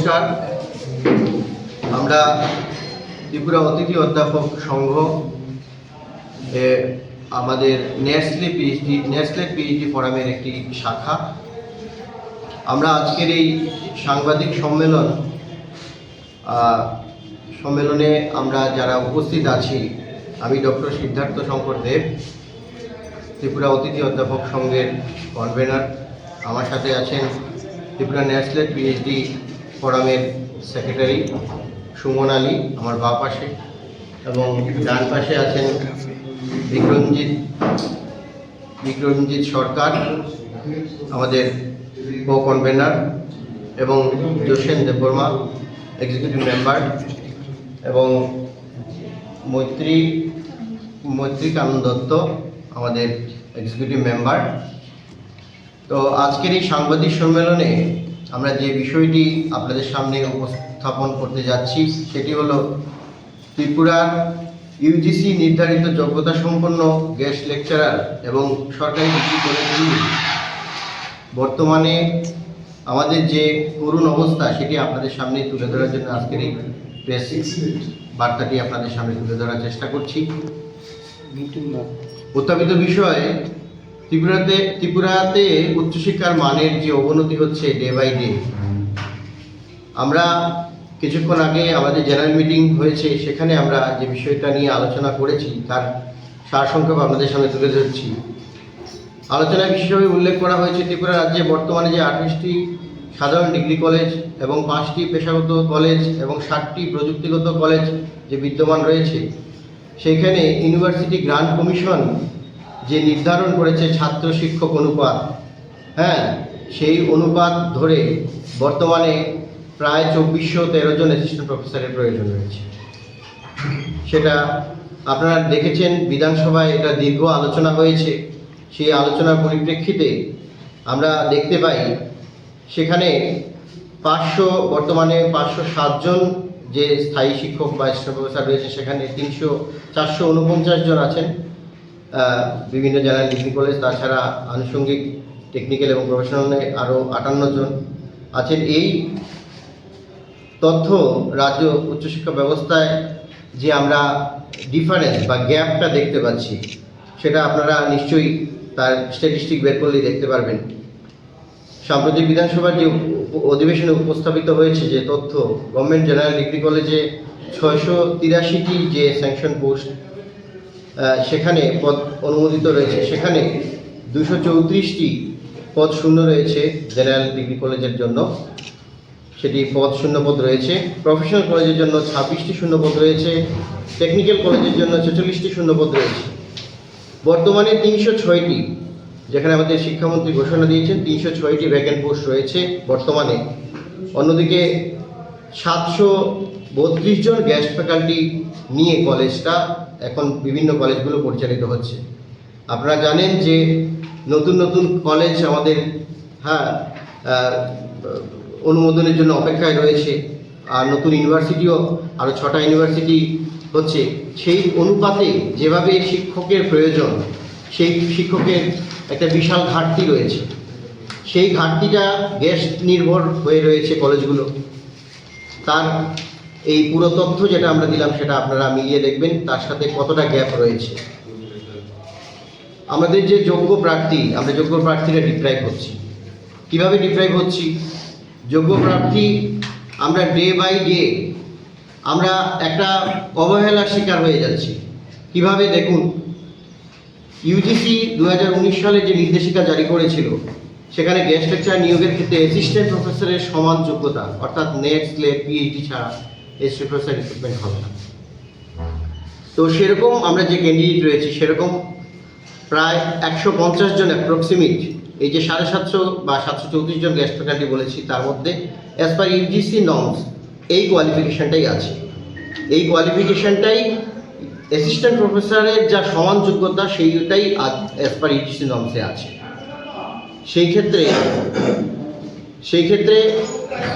নমস্কার। আমরা ত্রিপুরা অতিথি অধ্যাপক সংঘ আমাদের নেসলে পিএইচডি ফোরামের একটি শাখা। আমরা আজকের এই সাংবাদিক সম্মেলনে আমরা যারা উপস্থিত আছি, আমি ডক্টর সিদ্ধার্থ শঙ্কর দেব, ত্রিপুরা অতিথি অধ্যাপক সংঘের কনভেনার। আমার সাথে আছেন ত্রিপুরা নেসলে পিএইচডি ফোরামের সেক্রেটারি সুমন আলী আমার বাঁ পাশে, এবং ডান পাশে আছেন বিক্রমজিৎ সরকার আমাদের কো কনভেনার, এবং যোসেন দেববর্মা এক্সিকিউটিভ মেম্বার, এবং মৈত্রিকানন্দ দত্ত আমাদের এক্সিকিউটিভ মেম্বার। তো আজকের এই সাংবাদিক সম্মেলনে আমরা যে বিষয়টি আপনাদের সামনে উপস্থাপন করতে যাচ্ছি সেটি হলো ত্রিপুরার ইউজিসি নির্ধারিত যোগ্যতা সম্পন্ন গেস্ট লেকচারার এবং সরকারি ডিগ্রি কলেজগুলি বর্তমানে আমাদের যে করুণ অবস্থা সেটি আপনাদের সামনে তুলে ধরার জন্য আজকের এই প্রেস বার্তাটি আপনাদের সামনে তুলে ধরার চেষ্টা করছি। উত্থাপিত বিষয়, ত্রিপুরাতে উচ্চশিক্ষার মানের যে অবনতি হচ্ছে ডে বাই ডে। আমরা কিছুক্ষণ আগে আমাদের জেনারেল মিটিং হয়েছে, সেখানে আমরা যে বিষয়টা নিয়ে আলোচনা করেছি তার সারসংক্ষেপ আপনাদের সামনে তুলে ধরছি। আলোচনায় বিশেষভাবে উল্লেখ করা হয়েছে ত্রিপুরা রাজ্যে বর্তমানে যে 28টি সাধারণ ডিগ্রি কলেজ এবং 5টি পেশাগত কলেজ এবং 60টি প্রযুক্তিগত কলেজ যে বিদ্যমান রয়েছে, সেইখানে ইউনিভার্সিটি গ্রান্ট কমিশন যে নির্ধারণ করেছে ছাত্র শিক্ষক অনুপাত, সেই অনুপাত ধরে বর্তমানে প্রায় 2413 জন অ্যাসিস্ট্যান্ট প্রফেসরের প্রয়োজন রয়েছে। সেটা আপনারা দেখেছেন, বিধানসভায় এটা দীর্ঘ আলোচনা হয়েছে। সেই আলোচনার পরিপ্রেক্ষিতে আমরা দেখতে পাই সেখানে বর্তমানে 507 জন যে স্থায়ী শিক্ষক বা অ্যাসিস্ট্যান্ট প্রফেসর রয়েছে, সেখানে 449 জন আছেন বিভিন্ন জেনারেল ডিগ্রি কলেজ, তাছাড়া আনুষঙ্গিক টেকনিক্যাল এবং প্রফেশনালে আরও 58 জন আছেন। এই তথ্য রাজ্য উচ্চশিক্ষা ব্যবস্থায় যে আমরা ডিফারেন্স বা গ্যাপটা দেখতে পাচ্ছি, সেটা আপনারা নিশ্চয়ই তার স্ট্যাটিস্টিক বের করলেই দেখতে পারবেন। সাম্প্রতিক বিধানসভার যে অধিবেশনে উপস্থাপিত হয়েছে যে তথ্য, গভর্নমেন্ট জেনারেল ডিগ্রি কলেজে 683টি যে স্যাংশন পোস্ট সেখানে পদ অনুমোদিত রয়েছে, সেখানে 234টি পদ শূন্য রয়েছে জেনারেল ডিগ্রি কলেজের জন্য, সেটি শূন্য পদ রয়েছে। প্রফেশনাল কলেজের জন্য 26টি শূন্য পদ রয়েছে, টেকনিক্যাল কলেজের জন্য 46টি শূন্য পদ রয়েছে। বর্তমানে 306টি, যেখানে আমাদের শিক্ষামন্ত্রী ঘোষণা দিয়েছেন 306টি ভ্যাকেন্ট পোস্ট রয়েছে বর্তমানে। অন্যদিকে 732 জন গেস্ট ফ্যাকাল্টি নিয়ে কলেজটা এখন বিভিন্ন কলেজগুলো পরিচালিত হচ্ছে। আপনারা জানেন যে নতুন নতুন কলেজ আমাদের অনুমোদনের জন্য অপেক্ষায় রয়েছে, আর নতুন ইউনিভার্সিটিও আরও 6টা ইউনিভার্সিটি হচ্ছে। সেই অনুপাতে যেভাবে শিক্ষকের প্রয়োজন, সেই শিক্ষকের একটা বিশাল ঘাটতি রয়েছে। সেই ঘাটতিটা গেস্ট নির্ভর হয়ে রয়েছে কলেজগুলো। তার এই পুরো তথ্য যেটা আমরা দিলাম সেটা আপনারা মিলিয়ে দেখবেন তার সাথে কতটা গ্যাপ রয়েছে। আমাদের যে যোগ্য প্রার্থীরা ডিপ্রাইভ হচ্ছি। কীভাবে ডিপ্রাইভ হচ্ছি? যোগ্য প্রার্থী আমরা ডে বাই ডে আমরা একটা অবহেলার শিকার হয়ে যাচ্ছি। কিভাবে? দেখুন, ইউজিসি 2019 সালে যে নির্দেশিকা জারি করেছিল, সেখানে গেস্ট লেকচার নিয়োগের ক্ষেত্রে অ্যাসিস্ট্যান্ট প্রফেসরের সমান যোগ্যতা, অর্থাৎ নেট, স্লেট, পিএইচডি ছাড়া অ্যাসিস্ট্যান্ট প্রফেসর রিক্রুটমেন্ট হবে না। তো সেরকম আমরা যে ক্যান্ডিডেট রয়েছি, সেরকম প্রায় 150 জন অ্যাপ্রক্সিমেট, এই যে 750 বা 734 জন গেস্ট ফ্যাকাল্টি বলেছি, তার মধ্যে অ্যাজ পার ইউজিসি নর্মস এই কোয়ালিফিকেশানটাই আছে। এই কোয়ালিফিকেশানটাই অ্যাসিস্ট্যান্ট প্রফেসরের যা সমান যোগ্যতা, সেইটাই অ্যাজ পার ইউজিসি নর্মসে আছে। সেই ক্ষেত্রে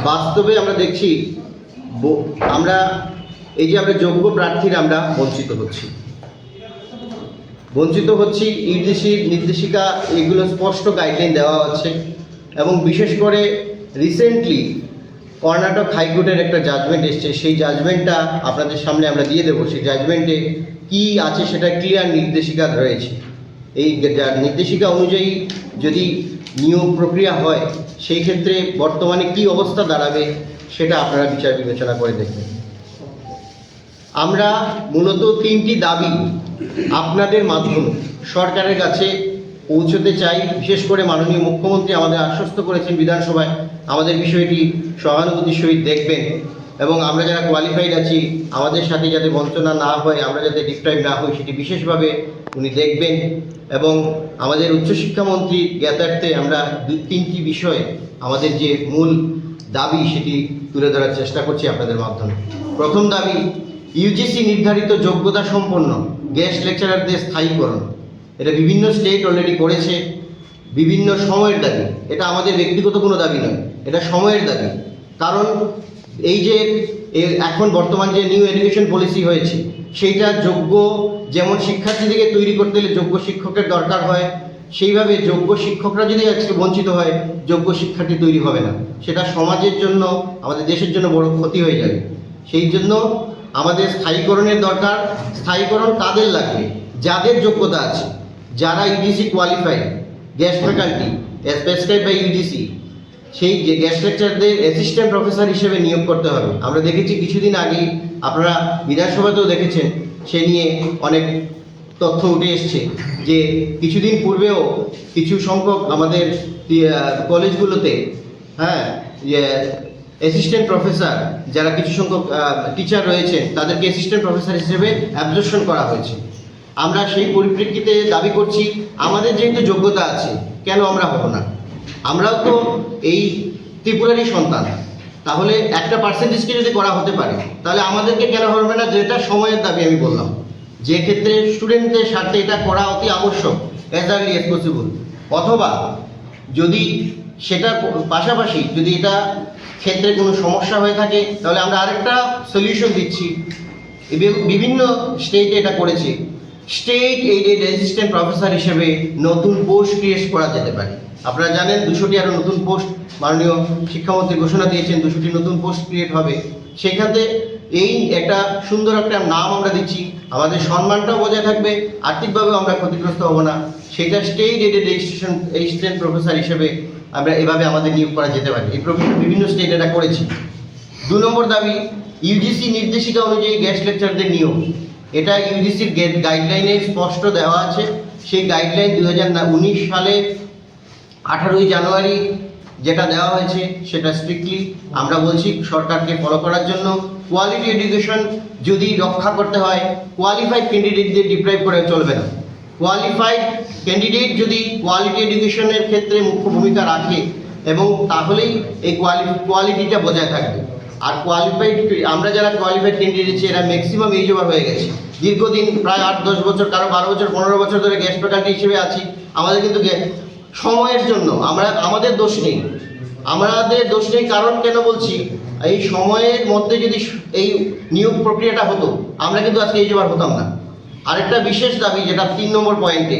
বাস্তবে আমরা দেখছি আমরা এই যে আমরা যোগ্য প্রার্থীরা আমরা বঞ্চিত হচ্ছি। ইউজিসির নির্দেশিকা এগুলো স্পষ্ট গাইডলাইন দেওয়া আছে, এবং বিশেষ করে রিসেন্টলি কর্ণাটক হাইকোর্টের একটা জাজমেন্ট এসছে, সেই জাজমেন্টটা আপনাদের সামনে আমরা দিয়ে দেবো। সেই জাজমেন্টে কি আছে সেটা ক্লিয়ার নির্দেশিকা রয়েছে। এই নির্দেশিকা অনুযায়ী যদি নিয়োগ প্রক্রিয়া হয়, সেই ক্ষেত্রে বর্তমানে কি অবস্থা দাঁড়াবে সেটা আপনারা বিচার বিবেচনা করে দেখবেন। আমরা মূলত 3টি দাবি আপনাদের মাধ্যমে সরকারের কাছে পৌঁছতে চাই। বিশেষ করে মাননীয় মুখ্যমন্ত্রী আমাদের আশ্বস্ত করেছেন বিধানসভায় আমাদের বিষয়টি সহানুভূতির সহিত দেখবেন, এবং আমরা যারা কোয়ালিফাইড আছি আমাদের সাথে যাতে বঞ্চনা না হয়, আমরা যাতে ডিপ্রাইভ না হই, সেটি বিশেষভাবে উনি দেখবেন। এবং আমাদের উচ্চশিক্ষামন্ত্রীর জ্ঞাতার্থে আমরা 2-3টি বিষয় আমাদের যে মূল দাবি সেটি তুলে ধরার চেষ্টা করছি আপনাদের মাধ্যমে। প্রথম দাবি, ইউজিসি নির্ধারিত যোগ্যতা সম্পন্ন গেস্ট লেকচারারদের স্থায়ীকরণ। এটা বিভিন্ন স্টেট অলরেডি করেছে, বিভিন্ন সময়ের দাবি। এটা আমাদের ব্যক্তিগত কোনো দাবি নয়, এটা সময়ের দাবি। কারণ এই যে এখন বর্তমান যে নিউ এডুকেশন পলিসি হয়েছে, সেইটা যোগ্য, যেমন শিক্ষার্থীদেরকে তৈরি করতে হলে যোগ্য শিক্ষকের দরকার হয়, সেইভাবে যোগ্য শিক্ষকরা যদি আজকে বঞ্চিত হয়, যোগ্য শিক্ষার্থী তৈরি হবে না। সেটা সমাজের জন্য, আমাদের দেশের জন্য বড় ক্ষতি হয়ে যাবে। সেই জন্য আমাদের স্থায়ীকরণের দরকার। স্থায়ীকরণ কাদের লাগবে? যাদের যোগ্যতা আছে, যারা UGC qualified guest faculty prescribe by UGC, সেই যে গেস্ট লেকচারদের অ্যাসিস্ট্যান্ট প্রফেসর হিসেবে নিয়োগ করতে হবে। আমরা দেখেছি কিছুদিন আগেই, আপনারা বিধানসভাতেও দেখেছেন, সে নিয়ে অনেক তথ্য উঠে এসছে যে কিছুদিন পূর্বেও কিছু সংখ্যক আমাদের কলেজগুলোতে অ্যাসিস্ট্যান্ট প্রফেসর, যারা কিছু সংখ্যক টিচার রয়েছেন, তাদেরকে অ্যাসিস্ট্যান্ট প্রফেসর হিসেবে অ্যাবজর্পশন করা হয়েছে। আমরা সেই পরিপ্রেক্ষিতে দাবি করছি, আমাদের যেহেতু যোগ্যতা আছে, কেন আমরা হব না? আমরাও তো এই ত্রিপুরারই সন্তান। তাহলে একটা পার্সেন্টেজকে যদি করা হতে পারে, তাহলে আমাদেরকে কেন হবে না? যেটা সময়ের দাবি আমি বললাম, যে ক্ষেত্রে স্টুডেন্টদের স্বার্থে এটা করা অতি আবশ্যক, অ্যাজ আর্লি অ্যাজ পসিবল। অথবা যদি সেটার পাশাপাশি যদি এটা ক্ষেত্রে কোনো সমস্যা হয়ে থাকে, তাহলে আমরা আরেকটা সলিউশন দিচ্ছি। বিভিন্ন স্টেটে এটা করেছে, স্টেট এইডেড অ্যাসিস্ট্যান্ট প্রফেসর হিসেবে নতুন পোস্ট ক্রিয়েট করা যেতে পারে। আপনারা জানেন 200টি আরও নতুন পোস্ট মাননীয় শিক্ষামন্ত্রী ঘোষণা দিয়েছেন, 200টি নতুন পোস্ট ক্রিয়েট হবে। সেখানে এই একটা সুন্দর একটা নাম আমরা দিচ্ছি, আমাদের সম্মানটাও বজায় থাকবে, আর্থিকভাবেও আমরা ক্ষতিগ্রস্ত হব না। সেটা স্টেট এইডেড অ্যাসিস্ট্যান্ট প্রফেসর হিসেবে আমরা এভাবে আমাদের নিয়োগ করা যেতে পারে। এই প্রফেসর বিভিন্ন স্টেট এটা করেছি। 2 নম্বর দাবি, ইউজিসি নির্দেশিকা অনুযায়ী গেস্ট লেকচারদের নিয়োগ। এটা ইউজিসির গাইডলাইনে স্পষ্ট দেওয়া আছে। সেই গাইডলাইন 2019 সালে 18ই জানুয়ারি যেটা দেওয়া হয়েছে, সেটা স্ট্রিক্টলি আমরা বলছি সরকারকে ফলো করার জন্য। কোয়ালিটি এডুকেশন যদি রক্ষা করতে হয়, কোয়ালিফাইড ক্যান্ডিডেটদের ডিপ্রাইভ করে চলবে না। কোয়ালিফাইড ক্যান্ডিডেট যদি কোয়ালিটি এডুকেশনের ক্ষেত্রে মুখ্য ভূমিকা রাখে, এবং তাহলেই এই কোয়ালিটিটা বজায় থাকবে। আর কোয়ালিফাইড, আমরা যারা কোয়ালিফাইড ক্যান্ডিডেট এরা ম্যাক্সিমাম এজ ওভার হয়ে গেছে, দীর্ঘদিন প্রায় 8-10 বছর, কারো 12 বছর 15 বছর ধরে গেস্ট ফ্যাকাল্টি হিসেবে আছি। আমাদের কিন্তু সময়ের জন্য আমাদের দোষ নেই, কারণ কেন বলছি, এই সময়ের মধ্যে যদি এই নিয়োগ প্রক্রিয়াটা হতো, আমরা কিন্তু আজকে এজ ওভার হতাম না। আরেকটা বিশেষ দাবি, যেটা 3 নম্বর পয়েন্টে,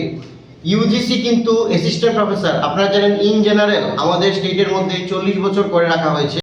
ইউজিসি কিন্তু অ্যাসিস্ট্যান্ট প্রফেসর, আপনারা জানেন ইন জেনারেল আমাদের স্টেটের মধ্যে 40 বছর করে রাখা হয়েছে